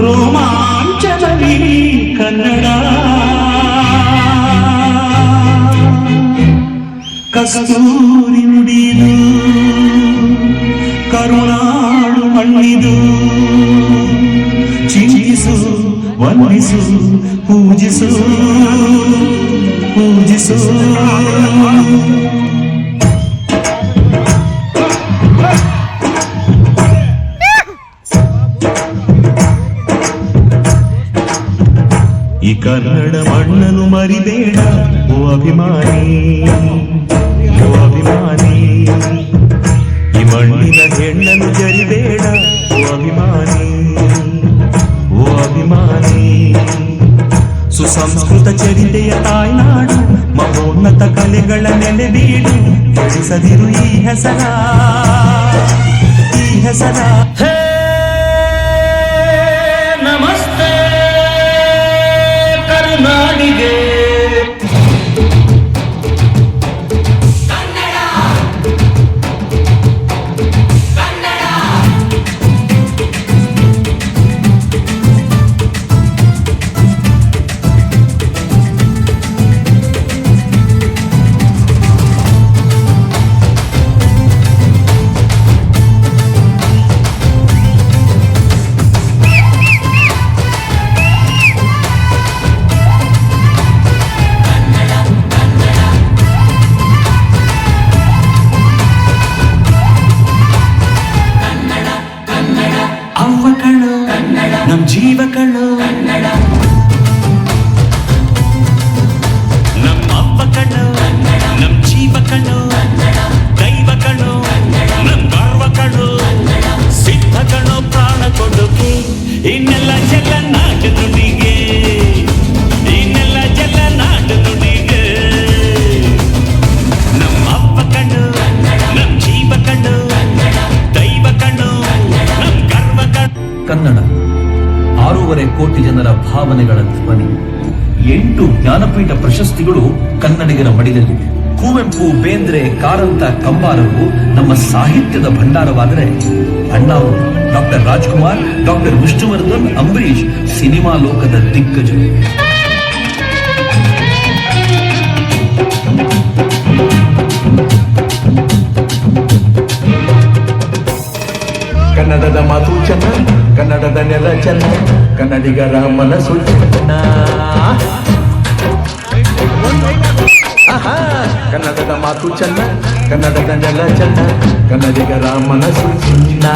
ರೋಮಾಂಚನವೀ ಕನ್ನಡ ಕಸ್ತೂರಿ ನುಡಿದು ಕರುಣಾಳು ಮಣ್ಣಿದು ಚಿಂತಿಸು ವಂದಿಸು ಪೂಜಿಸು ಪೂಜಿಸು ಈ ಕನ್ನಡ ಮಣ್ಣನ್ನು ಮರಿಬೇಡ ಓ ಅಭಿಮಾನಿ, ಓ ಅಭಿಮಾನಿ. ಈ ಮಣ್ಣಿನ ಹೆಣ್ಣನ್ನು ಜರಿಬೇಡ ಓ ಅಭಿಮಾನಿ, ಓ ಅಭಿಮಾನಿ. ಸುಸಂಸ್ಕೃತ ಚರಿತೆಯ ತಾಯ್ನಾಡು, ಮಹೋನ್ನತ ಕಲೆಗಳ ನೆಲೆಬೀಡು. ಕೆಡಿಸದಿರು ಈ ಹೆಸರ, ಈ ಹೆಸರ. ನಮಸ್ತೆ ಕರುನಾಡಿಗೆ. ನಮ್ ಜೀವ ಕಣ್ಣು, ನಮ್ಮ ಅಪ್ಪ ಕಣ್ಣು, ನಮ್ ಜೀವ ಕಣ್ಣು, ದೈವ ಕಣ್ಣು, ನಮ್ ಗರ್ವ ಕಣ್ಣು, ಸಿದ್ಧ ಕಣ್ಣು, ಪ್ರಾಣ ಕೊಡುಗೆ. ಇನ್ನೆಲ್ಲ ಜಲ ನಾಡು ನುಡಿಗೆ, ಇನ್ನೆಲ್ಲ ಜಲ ನಾಡು ನುಡಿಗೆ. ನಮ್ಮ ಅಪ್ಪ ಕಣ್ಣು, ನಮ್ ಜೀವ ಕಣ್ಣು, ದೈವ ಕಣ್ಣು, ನಮ್ ಗರ್ವ ಕಣ್ಣು. ಕನ್ನಡ 6.5 ಕೋಟಿ ಜನರ ಭಾವನೆಗಳ ಧ್ವನಿ. 8 ಜ್ಞಾನಪೀಠ ಪ್ರಶಸ್ತಿಗಳು ಕನ್ನಡಿಗರ ಮಡಿಲಲ್ಲಿವೆ. ಕುವೆಂಪು, ಬೇಂದ್ರೆ, ಕಾರಂತ, ಕಂಬಾರರು ನಮ್ಮ ಸಾಹಿತ್ಯದ ಭಂಡಾರವಾದರೆ, ಅಣ್ಣಾವು, doctor Rajkumar, doctor Vishnuvardhan, Ambareesh cinema ಲೋಕದ ದಿಗ್ಗಜರು. ಕನ್ನಡದ ಮಾತು ಚೆನ್ನ, ಕನ್ನಡದ ನೆಲ ಚೆನ್ನ, ಕನ್ನಡಿಗರ ಮನಸ್ಸು ಚೆನ್ನ. ಕನ್ನಡದ ಮಾತು ಚೆನ್ನ, ಕನ್ನಡದ ನೆಲ ಚೆನ್ನ, ಕನ್ನಡಿಗರ ಮನಸ್ಸು ಚಿನ್ನ.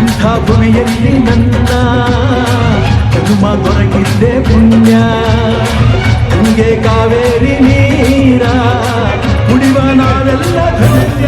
ಎಂಥ ಭೂಮಿಯಲ್ಲಿ ನನ್ನ ಜನ್ಮ ದೊರಕಿದ್ದೆ ಪುಣ್ಯ. ಹಂಗೆ ಕಾವೇರಿ ನೀರ ಕುಡಿವ ನಾವೆಲ್ಲ ಧನ್ಯ.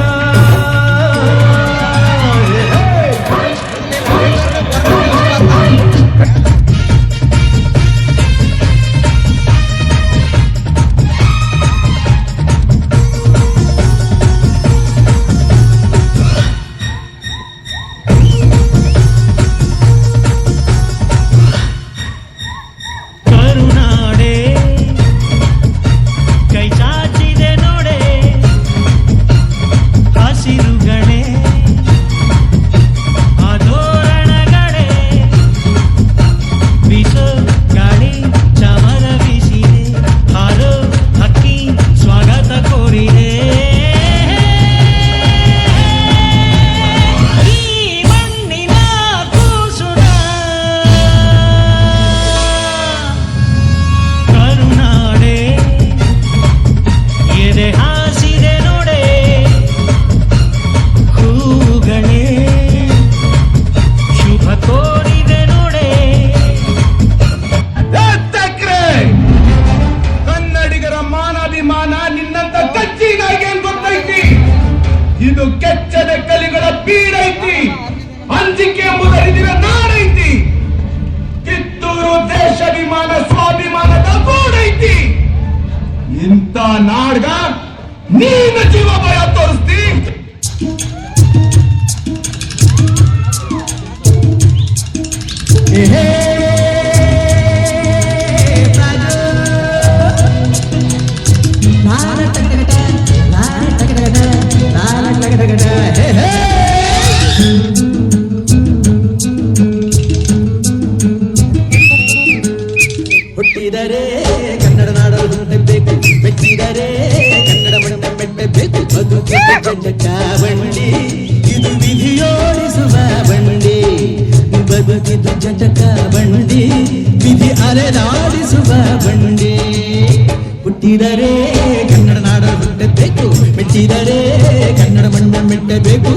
ಇದು ಕೆಚ್ಚದ ಕಲಿಗಳ ಬೀಡೈತಿ, ಅಂಜಿಕೆ ಎಂಬುದರಿದಿರ ನಾಡೈತಿ. ಕಿತ್ತೂರು ದೇಶಾಭಿಮಾನ ಸ್ವಾಭಿಮಾನದ ಗೂಡೈತಿ. ಇಂಥ ನಾಡ್ಗ ನೀನು ಜೀವ ಭಯ ತೋರಿಸ್ತಿ. ಹೇ ಜಟಕ ಬಂಡಿ ಇದು ವಿಧಿಯೋಡಿಸುವ ಬಂಡಿ ಬದುಕಿದು ಜಟಕ ಬಂಡಿ ವಿಧಿ ಅಲೆದಾಡಿಸುವ ಬಂಡಿ ಹುಟ್ಟಿದರೆ ಕನ್ನಡ ನಾಡ ಹುಟ್ಟಬೇಕು ಮೆಟ್ಟಿದರೆ ಕನ್ನಡ ಮಣ್ಣ ಮೆಟ್ಟಬೇಕು